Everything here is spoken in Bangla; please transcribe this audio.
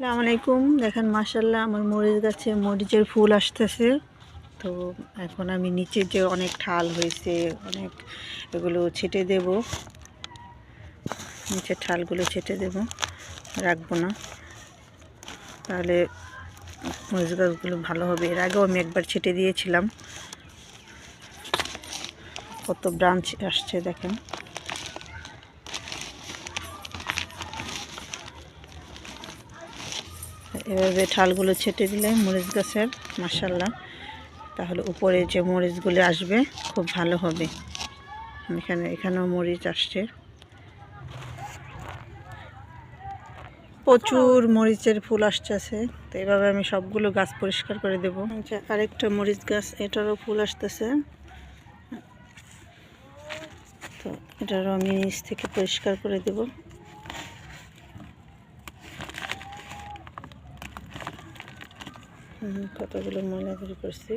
আসসালামু আলাইকুম। দেখেন মাশাআল্লাহ আমার মরিচ গাছে মরিচের ফুল আসতেছে। তো এখন আমি নিচে যে অনেক ঠাল হয়েছে অনেক এগুলো ছেটে দেব, নিচের ঠালগুলো ছেটে দেব, রাখবো না, তাহলে মরিচ গাছগুলো ভালো হবে। এর আগেও আমি একবার ছেটে দিয়েছিলাম, কত ব্রাঞ্চ আসছে দেখেন। এভাবে ঠালগুলো ছেটে দিলে মরিচ গাছের মাশাআল্লাহ তাহলে উপরে যে মরিচগুলো আসবে খুব ভালো হবে। এখানেও মরিচ আসছে, প্রচুর মরিচের ফুল আসতেছে। তো এইভাবে আমি সবগুলো গাছ পরিষ্কার করে দেব। আরেকটা মরিচ গাছ, এটারও ফুল আসতেছে, তো এটারও আমি নিচ থেকে পরিষ্কার করে দেব। কতগুলো ময়লা বের করছি।